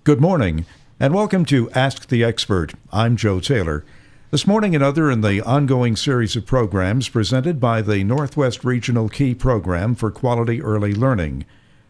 Good morning, and welcome to Ask the Expert. I'm Joe Taylor. This morning, another in the ongoing series of programs presented by the Northwest Regional Key Program for Quality Early Learning.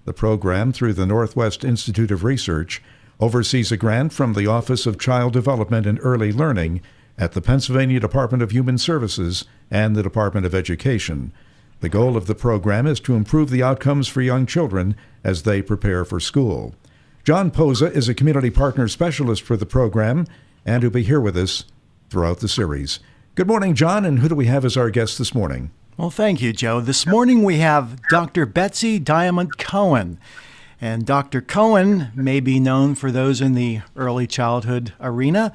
The program, through the Northwest Institute of Research, oversees a grant from the Office of Child Development and Early Learning at the Pennsylvania Department of Human Services and the Department of Education. The goal of the program is to improve the outcomes for young children as they prepare for school. John Poza is a community partner specialist for the program and will be here with us throughout the series. Good morning, John, and who do we have as our guest this morning? Well, thank you, Joe. This morning we have Dr. Betsy Diamond Cohen. And Dr. Cohen may be known for those in the early childhood arena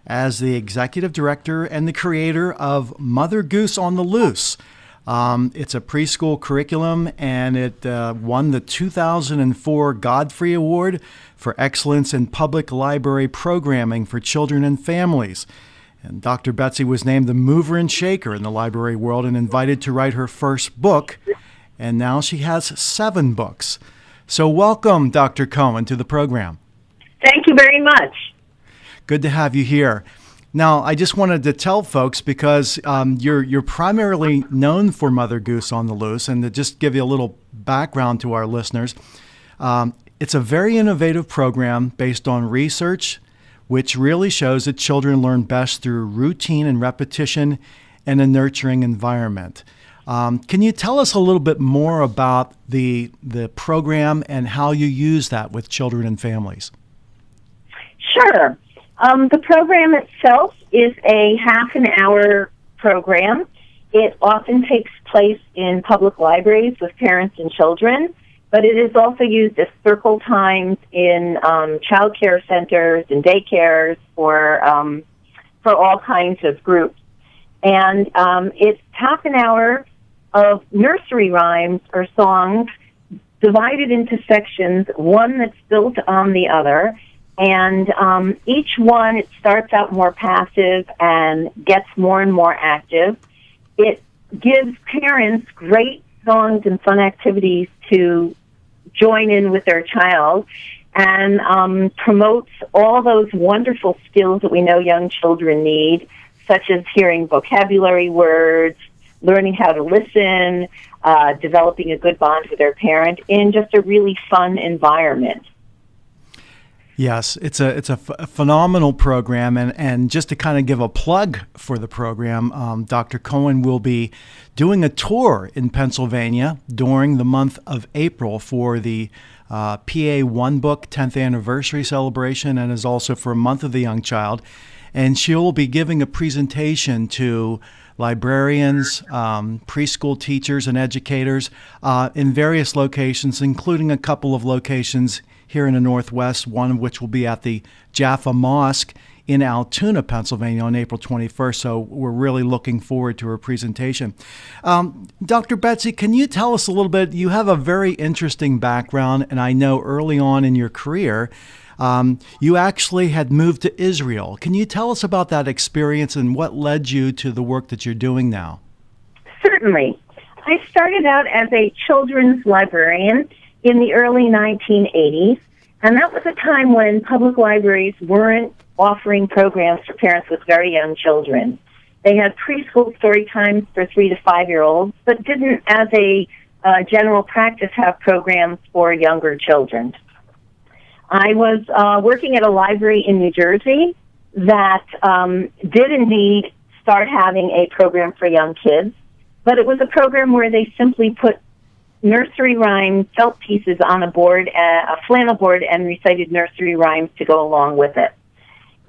as the executive director and the creator of Mother Goose on the Loose. It's a preschool curriculum, and it won the 2004 Godfrey Award for Excellence in Public Library Programming for Children and Families. And Dr. Betsy was named the mover and shaker in the library world and invited to write her first book, and now she has 7 books. So welcome, Dr. Cohen, to the program. Thank you very much. Good to have you here. Now, I just wanted to tell folks, because you're primarily known for Mother Goose on the Loose, and to just give you a little background to our listeners, it's a very innovative program based on research, which really shows that children learn best through routine and repetition in a nurturing environment. Can you tell us a little bit more about the program and how you use that with children and families? Sure. The program itself is a half an hour program. It often takes place in public libraries with parents and children, but it is also used as circle times in child care centers and daycares for all kinds of groups. And it's half an hour of nursery rhymes or songs divided into sections, one that's built on the other. And each one, it starts out more passive and gets more and more active. It gives parents great songs and fun activities to join in with their child, and promotes all those wonderful skills that we know young children need, such as hearing vocabulary words, learning how to listen, developing a good bond with their parent in just a really fun environment. Yes, it's a phenomenal program, and just to kind of give a plug for the program, Dr. Cohen will be doing a tour in Pennsylvania during the month of April for the PA One Book 10th anniversary celebration, and is also for a month of the young child. And she'll be giving a presentation to librarians, preschool teachers, and educators in various locations, including a couple of locations here in the Northwest, one of which will be at the Jaffa Mosque in Altoona, Pennsylvania on April 21st. So we're really looking forward to her presentation. Dr. Betsy, can you tell us a little bit? You have a very interesting background, and I know early on in your career, you actually had moved to Israel. Can you tell us about that experience and what led you to the work that you're doing now? Certainly. I started out as a children's librarian in the early 1980s, and that was a time when public libraries weren't offering programs for parents with very young children. They had preschool story times for 3 to 5-year-olds, but didn't, as a general practice, have programs for younger children. I was working at a library in New Jersey that did indeed start having a program for young kids, but it was a program where they simply put nursery rhyme felt pieces on a board, a flannel board, and recited nursery rhymes to go along with it.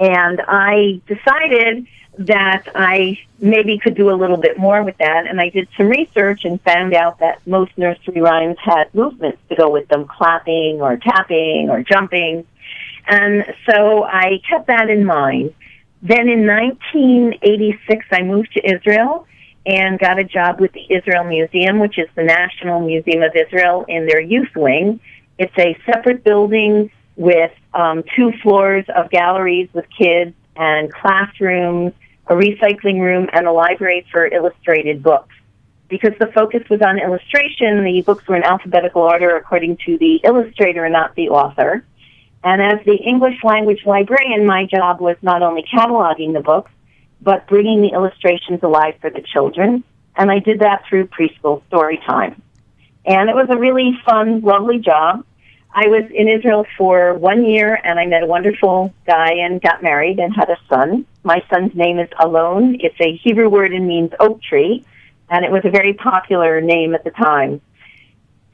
And I decided that I maybe could do a little bit more with that, and I did some research and found out that most nursery rhymes had movements to go with them, clapping or tapping or jumping. And so I kept that in mind. Then in 1986, I moved to Israel and got a job with the Israel Museum, which is the National Museum of Israel, in their youth wing. It's a separate building with 2 floors of galleries with kids and classrooms, a recycling room, and a library for illustrated books. Because the focus was on illustration, the books were in alphabetical order according to the illustrator and not the author. And as the English language librarian, my job was not only cataloging the books, but bringing the illustrations alive for the children. And I did that through preschool story time. And it was a really fun, lovely job. I was in Israel for 1 year, and I met a wonderful guy and got married and had a son. My son's name is Alon. It's a Hebrew word and means oak tree, and it was a very popular name at the time.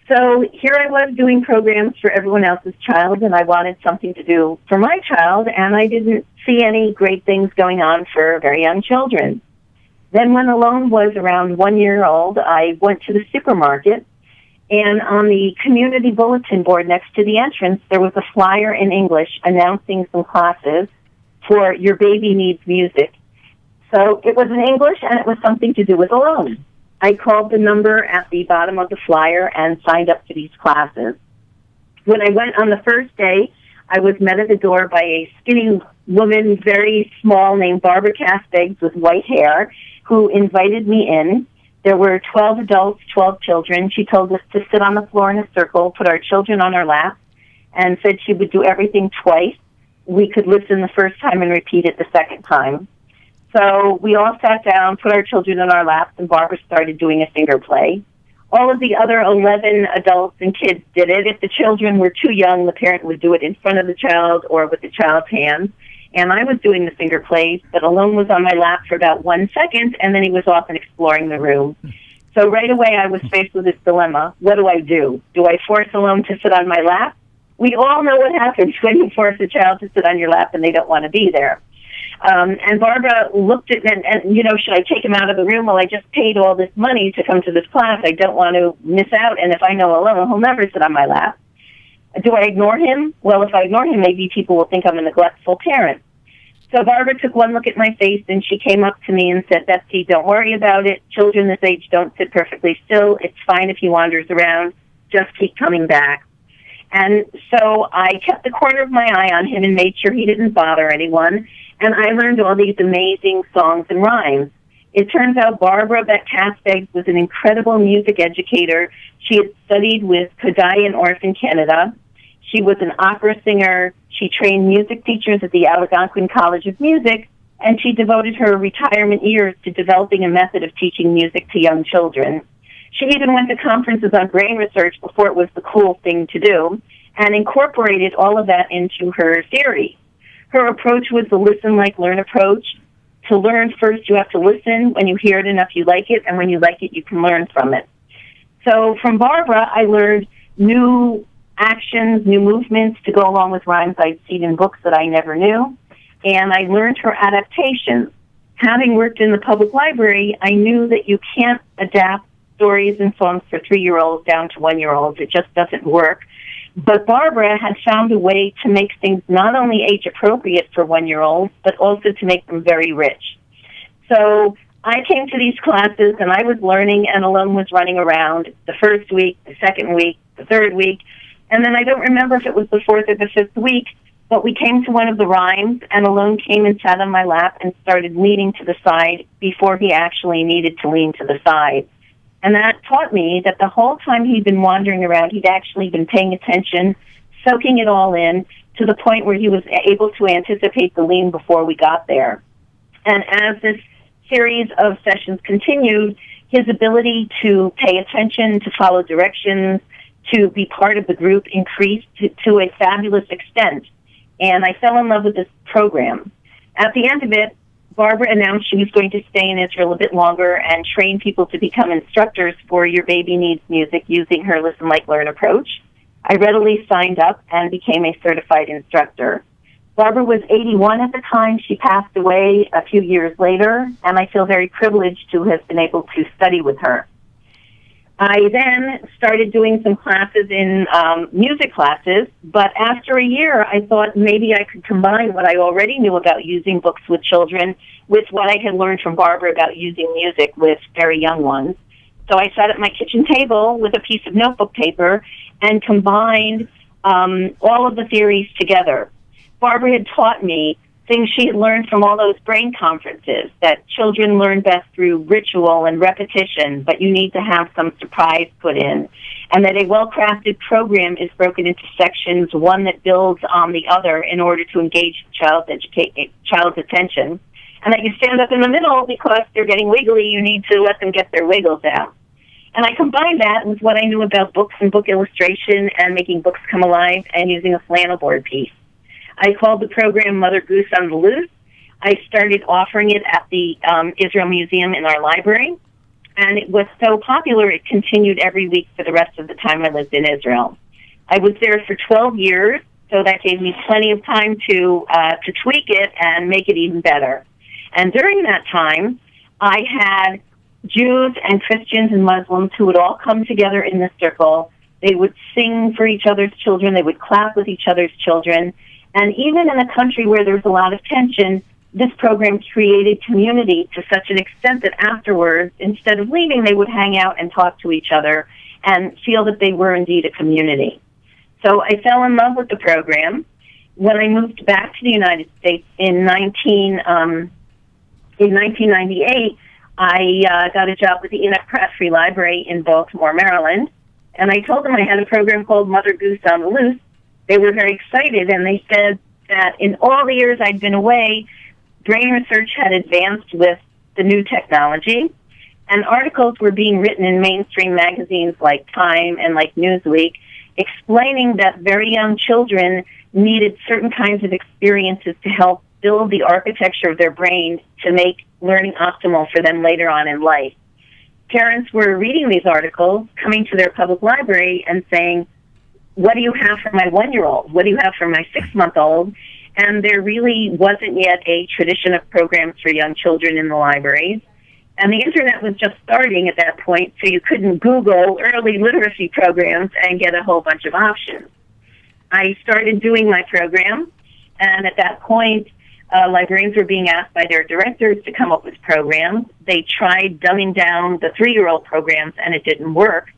So here I was doing programs for everyone else's child, and I wanted something to do for my child, and I didn't see any great things going on for very young children. Then when Alon was around 1 year old, I went to the supermarket, and on the community bulletin board next to the entrance, there was a flyer in English announcing some classes for Your Baby Needs Music. So it was in English, and it was something to do with Alon. I called the number at the bottom of the flyer and signed up for these classes. When I went on the first day, I was met at the door by a skinny woman, very small, named Barbara Castegs with white hair, who invited me in. There were 12 adults, 12 children. She told us to sit on the floor in a circle, put our children on our lap, and said she would do everything twice. We could listen the first time and repeat it the second time. So we all sat down, put our children on our laps, and Barbara started doing a finger play. All of the other 11 adults and kids did it. If the children were too young, the parent would do it in front of the child or with the child's hands. And I was doing the finger plays, but Alon was on my lap for about 1 second, and then he was off and exploring the room. So right away I was faced with this dilemma. What do? Do I force Alon to sit on my lap? We all know what happens when you force a child to sit on your lap and they don't want to be there. And Barbara looked at me and, should I take him out of the room? Well, I just paid all this money to come to this class. I don't want to miss out, and if I know Alon, he'll never sit on my lap. Do I ignore him? Well, if I ignore him, maybe people will think I'm a neglectful parent. So Barbara took one look at my face, and she came up to me and said, Betsy, don't worry about it. Children this age don't sit perfectly still. It's fine if he wanders around. Just keep coming back. And so I kept the corner of my eye on him and made sure he didn't bother anyone. And I learned all these amazing songs and rhymes. It turns out Barbara Castegs was an incredible music educator. She had studied with Kodály and Orff in Canada. She was an opera singer. She trained music teachers at the Algonquin College of Music, and she devoted her retirement years to developing a method of teaching music to young children. She even went to conferences on brain research before it was the cool thing to do, and incorporated all of that into her theory. Her approach was the listen, like, learn approach. To learn, first you have to listen. When you hear it enough, you like it, and when you like it, you can learn from it. So from Barbara, I learned new actions, new movements to go along with rhymes I'd seen in books that I never knew, and I learned her adaptations. Having worked in the public library, I knew that you can't adapt stories and songs for 3-year-olds down to 1-year-olds. It just doesn't work. But Barbara had found a way to make things not only age-appropriate for 1-year-olds, but also to make them very rich. So I came to these classes, and I was learning, and Alon was running around the first week, the second week, the third week, and then I don't remember if it was the fourth or the fifth week, but we came to one of the rhymes, and Alon came and sat on my lap and started leaning to the side before he actually needed to lean to the side. And that taught me that the whole time he'd been wandering around, he'd actually been paying attention, soaking it all in, to the point where he was able to anticipate the lean before we got there. And as this series of sessions continued, his ability to pay attention, to follow directions, to be part of the group increased to a fabulous extent. And I fell in love with this program. At the end of it, Barbara announced she was going to stay in Israel a bit longer and train people to become instructors for Your Baby Needs Music using her Listen, Like, Learn approach. I readily signed up and became a certified instructor. Barbara was 81 at the time. She passed away a few years later, and I feel very privileged to have been able to study with her. I then started doing some classes in music classes, but after a year, I thought maybe I could combine what I already knew about using books with children with what I had learned from Barbara about using music with very young ones. So I sat at my kitchen table with a piece of notebook paper and combined all of the theories together. Barbara had taught me things she had learned from all those brain conferences, that children learn best through ritual and repetition, but you need to have some surprise put in, and that a well-crafted program is broken into sections, one that builds on the other in order to engage child's attention, and that you stand up in the middle because they're getting wiggly, you need to let them get their wiggles out. And I combined that with what I knew about books and book illustration and making books come alive and using a flannel board piece. I called the program Mother Goose on the Loose. I started offering it at the Israel Museum in our library, and it was so popular it continued every week for the rest of the time I lived in Israel. I was there for 12 years, so that gave me plenty of time to tweak it and make it even better. And during that time, I had Jews and Christians and Muslims who would all come together in the circle. They would sing for each other's children. They would clap with each other's children. And even in a country where there's a lot of tension, this program created community to such an extent that afterwards, instead of leaving, they would hang out and talk to each other and feel that they were indeed a community. So I fell in love with the program. When I moved back to the United States in 1998, I got a job with the Enoch Pratt Free Library in Baltimore, Maryland, and I told them I had a program called Mother Goose on the Loose. They were very excited, and they said that in all the years I'd been away, brain research had advanced with the new technology, and articles were being written in mainstream magazines like Time and like Newsweek, explaining that very young children needed certain kinds of experiences to help build the architecture of their brain to make learning optimal for them later on in life. Parents were reading these articles, coming to their public library and saying, what do you have for my 1-year-old? What do you have for my 6-month-old? And there really wasn't yet a tradition of programs for young children in the libraries. And the internet was just starting at that point, so you couldn't Google early literacy programs and get a whole bunch of options. I started doing my program, and at that point, librarians were being asked by their directors to come up with programs. They tried dumbing down the 3-year-old programs, and it didn't work.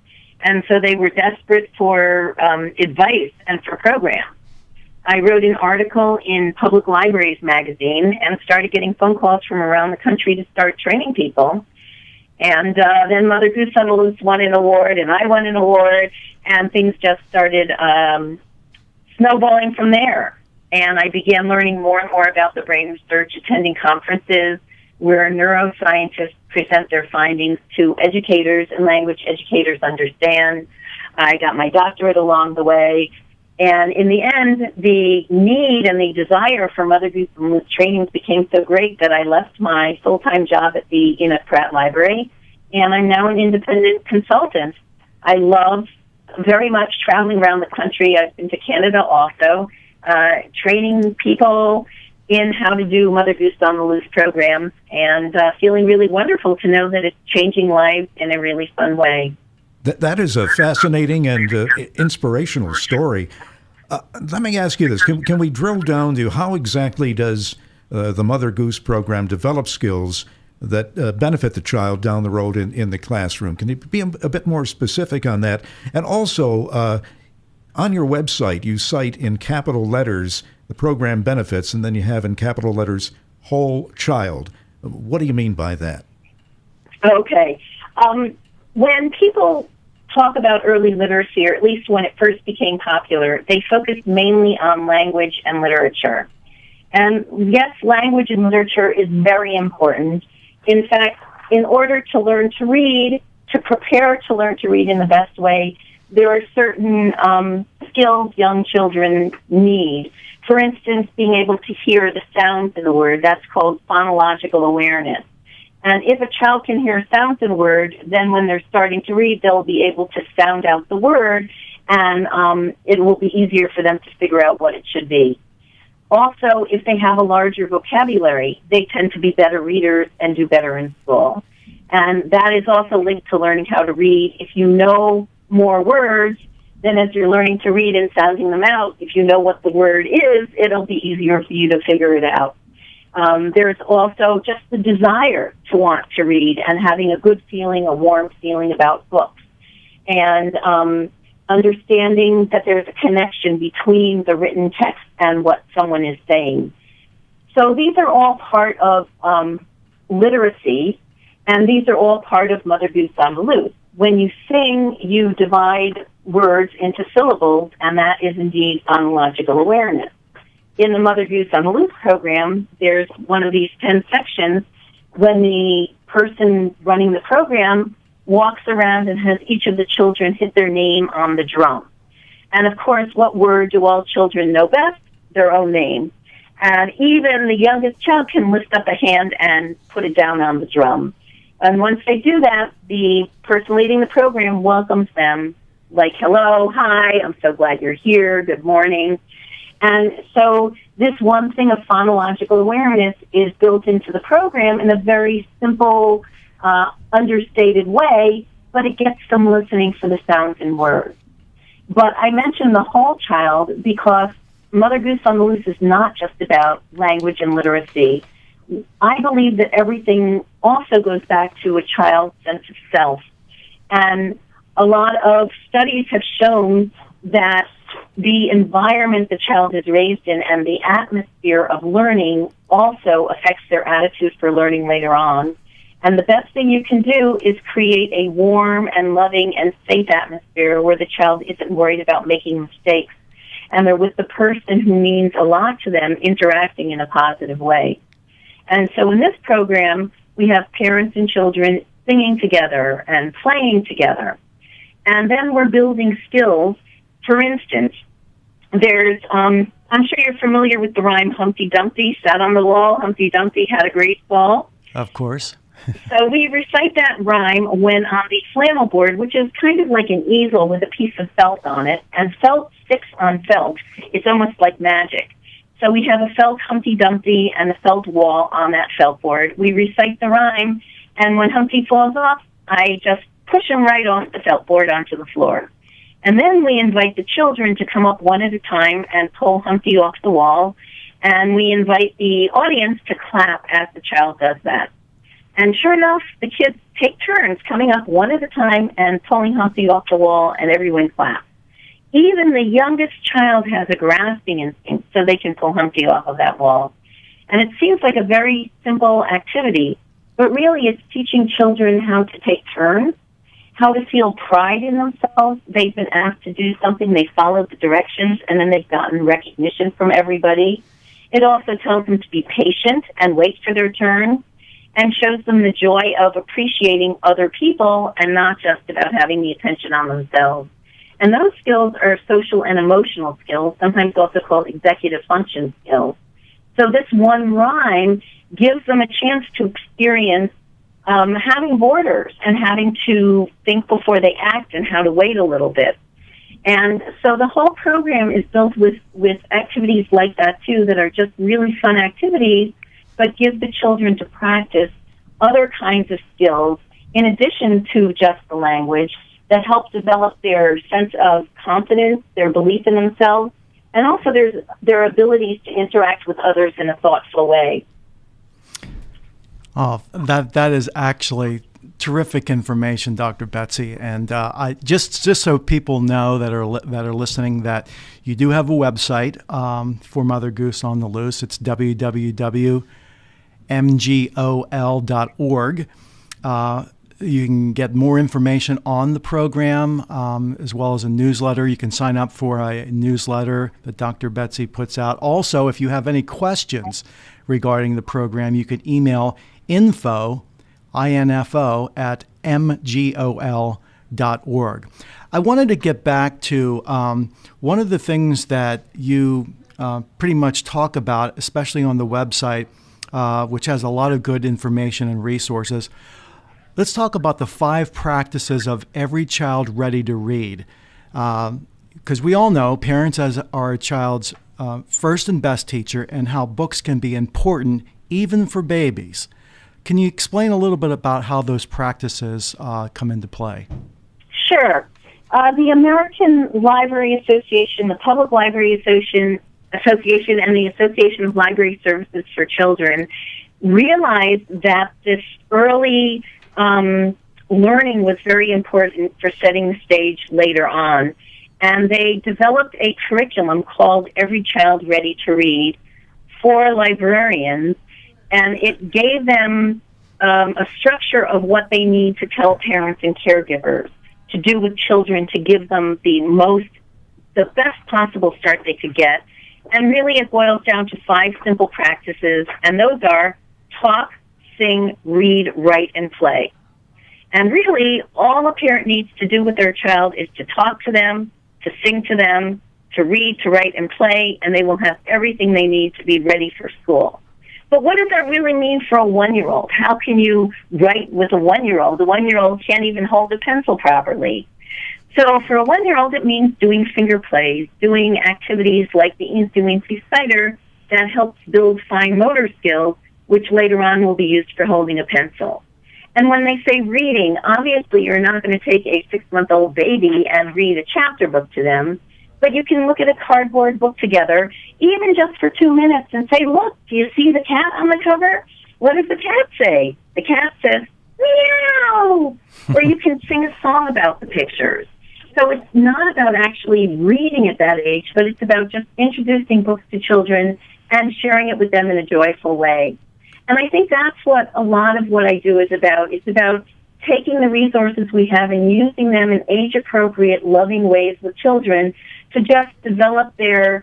And so they were desperate for advice and for programs. I wrote an article in Public Libraries magazine and started getting phone calls from around the country to start training people. And then Mother Goose on the Loose won an award, and I won an award, and things just started snowballing from there. And I began learning more and more about the brain research, attending conferences where neuroscientists present their findings to educators and language educators understand. I got my doctorate along the way. And in the end, the need and the desire for Mother Goose on the Loose trainings became so great that I left my full-time job at the Enoch Pratt Library, and I'm now an independent consultant. I love very much traveling around the country. I've been to Canada also, training people in how to do Mother Goose on the Loose programs, and feeling really wonderful to know that it's changing lives in a really fun way. That is a fascinating and inspirational story. Let me ask you this. Can we drill down to how exactly does the Mother Goose program develop skills that benefit the child down the road in the classroom? Can you be a bit more specific on that? And also, on your website, you cite in capital letters the program benefits, and then you have in capital letters, whole child. What do you mean by that? Okay. When people talk about early literacy, or at least when it first became popular, they focused mainly on language and literature. And yes, language and literature is very important. In fact, in order to learn to read, to prepare to learn to read in the best way, there are certain skills young children need. For instance, being able to hear the sounds in the word, that's called phonological awareness. And if a child can hear sounds in a word, then when they're starting to read, they'll be able to sound out the word, and it will be easier for them to figure out what it should be. Also, if they have a larger vocabulary, they tend to be better readers and do better in school. And that is also linked to learning how to read. If you know more words, then as you're learning to read and sounding them out, if you know what the word is, it'll be easier for you to figure it out. There's also just the desire to want to read and having a good feeling, a warm feeling about books. And understanding that there's a connection between the written text and what someone is saying. So these are all part of literacy, and these are all part of Mother Goose on the Loose. When you sing, you divide words into syllables, and that is indeed phonological awareness. In the Mother Goose on the Loose program, there's one of these 10 sections when the person running the program walks around and has each of the children hit their name on the drum. And of course, what word do all children know best? Their own name. And even the youngest child can lift up a hand and put it down on the drum. And once they do that, the person leading the program welcomes them like, hello, hi, I'm so glad you're here, good morning. And so this one thing of phonological awareness is built into the program in a very simple, understated way, but it gets them listening for the sounds and words. But I mentioned the whole child because Mother Goose on the Loose is not just about language and literacy. I believe that everything also goes back to a child's sense of self. And a lot of studies have shown that the environment the child is raised in and the atmosphere of learning also affects their attitude for learning later on. And the best thing you can do is create a warm and loving and safe atmosphere where the child isn't worried about making mistakes and they're with the person who means a lot to them interacting in a positive way. And so in this program, we have parents and children singing together and playing together. And then we're building skills. For instance, there's, I'm sure you're familiar with the rhyme Humpty Dumpty sat on the wall, Humpty Dumpty had a great fall. Of course. So we recite that rhyme when on the flannel board, which is kind of like an easel with a piece of felt on it, and felt sticks on felt. It's almost like magic. So we have a felt Humpty Dumpty and a felt wall on that felt board. We recite the rhyme, and when Humpty falls off, I just push him right off the felt board onto the floor. And then we invite the children to come up one at a time and pull Humpty off the wall, and we invite the audience to clap as the child does that. And sure enough, the kids take turns coming up one at a time and pulling Humpty off the wall, and everyone claps. Even the youngest child has a grasping instinct, so they can pull Humpty off of that wall. And it seems like a very simple activity, but really it's teaching children how to take turns, how to feel pride in themselves. They've been asked to do something, they followed the directions, and then they've gotten recognition from everybody. It also tells them to be patient and wait for their turn, and shows them the joy of appreciating other people and not just about having the attention on themselves. And those skills are social and emotional skills, sometimes also called executive function skills. So this one rhyme gives them a chance to experience having borders and having to think before they act and how to wait a little bit. And so the whole program is built with activities like that, too, that are just really fun activities, but give the children to practice other kinds of skills in addition to just the language that help develop their sense of confidence, their belief in themselves, and also their abilities to interact with others in a thoughtful way. Oh, that is actually terrific information, Dr. Betsy. And I just so people know that are listening that you do have a website for Mother Goose on the Loose. It's www.mgol.org. You can get more information on the program as well as a newsletter. You can sign up for a newsletter that Dr. Betsy puts out. Also, if you have any questions regarding the program, you could email info at mgol.org. I wanted to get back to one of the things that you pretty much talk about, especially on the website, which has a lot of good information and resources. Let's talk about the 5 practices of every child ready to read. Because we all know parents are a child's first and best teacher, and how books can be important even for babies. Can you explain a little bit about how those practices come into play? Sure. The American Library Association, the Public Library Association, and the Association of Library Services for Children realized that this early learning was very important for setting the stage later on. And they developed a curriculum called Every Child Ready to Read for librarians, and it gave them a structure of what they need to tell parents and caregivers to do with children to give them the best possible start they could get. And really it boils down to 5 simple practices, and those are talk, sing, read, write, and play. And really, all a parent needs to do with their child is to talk to them, to sing to them, to read, to write, and play, and they will have everything they need to be ready for school. But what does that really mean for a 1-year-old? How can you write with a 1-year-old? The 1-year-old can't even hold a pencil properly. So for a 1-year-old, it means doing finger plays, doing activities like the Eensy Weensy Spider that helps build fine motor skills, which later on will be used for holding a pencil. And when they say reading, obviously you're not going to take a 6-month-old baby and read a chapter book to them, but you can look at a cardboard book together, even just for 2 minutes, and say, look, do you see the cat on the cover? What does the cat say? The cat says, meow! Or you can sing a song about the pictures. So it's not about actually reading at that age, but it's about just introducing books to children and sharing it with them in a joyful way. And I think that's what a lot of what I do is about. It's about taking the resources we have and using them in age-appropriate, loving ways with children to just develop their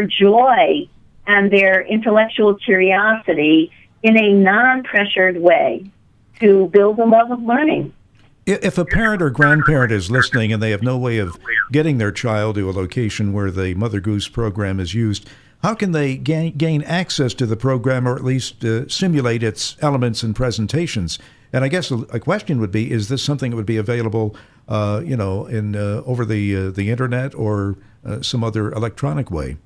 joy and their intellectual curiosity in a non-pressured way to build a love of learning. If a parent or grandparent is listening and they have no way of getting their child to a location where the Mother Goose program is used, how can they gain access to the program, or at least simulate its elements and presentations? And I guess a question would be: is this something that would be available, over the internet or some other electronic way?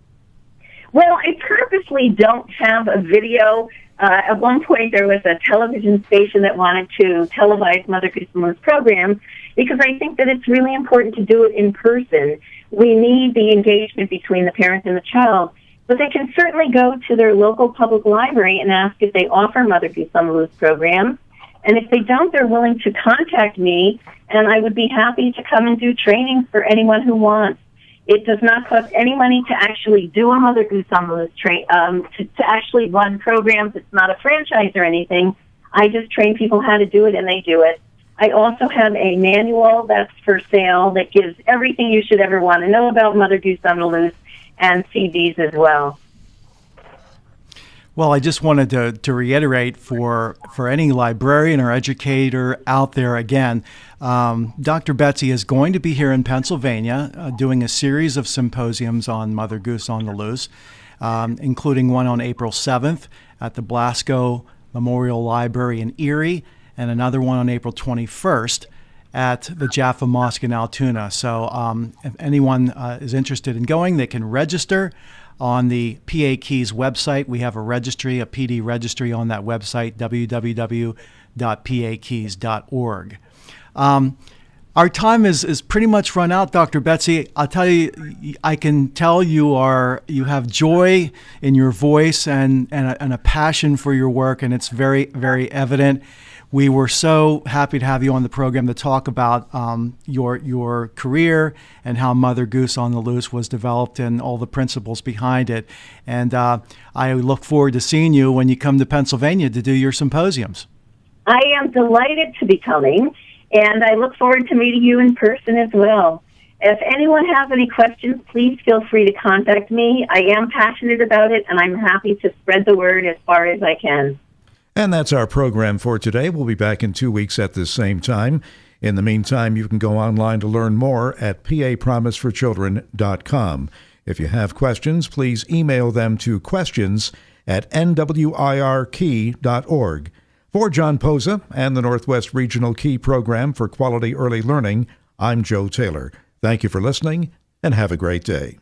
Well, I purposely don't have a video. At one point, there was a television station that wanted to televise Mother Goose and Loose program because I think that it's really important to do it in person. We need the engagement between the parent and the child. But they can certainly go to their local public library and ask if they offer Mother Goose on the Loose program. And if they don't, they're willing to contact me, and I would be happy to come and do training for anyone who wants. It does not cost any money to actually do a Mother Goose on the Loose to actually run programs. It's not a franchise or anything. I just train people how to do it, and they do it. I also have a manual that's for sale that gives everything you should ever want to know about Mother Goose on the Loose, and CDs as well. Well, I just wanted to reiterate for any librarian or educator out there again, Dr. Betsy is going to be here in Pennsylvania doing a series of symposiums on Mother Goose on the Loose, including one on April 7th at the Blasco Memorial Library in Erie, and another one on April 21st at the Jaffa Mosque in Altoona. So if anyone is interested in going, they can register on the PA Keys website. We have a registry, a PD registry on that website, www.pakeys.org. Our time is pretty much run out, Dr. Betsy. I'll tell you, I can tell you have joy in your voice and a passion for your work, and it's very, very evident. We were so happy to have you on the program to talk about your career and how Mother Goose on the Loose was developed and all the principles behind it. And I look forward to seeing you when you come to Pennsylvania to do your symposiums. I am delighted to be coming, and I look forward to meeting you in person as well. If anyone has any questions, please feel free to contact me. I am passionate about it, and I'm happy to spread the word as far as I can. And that's our program for today. We'll be back in 2 weeks at the same time. In the meantime, you can go online to learn more at papromiseforchildren.com. If you have questions, please email them to questions@nwirkey.org. For John Posa and the Northwest Regional Key Program for Quality Early Learning, I'm Joe Taylor. Thank you for listening, and have a great day.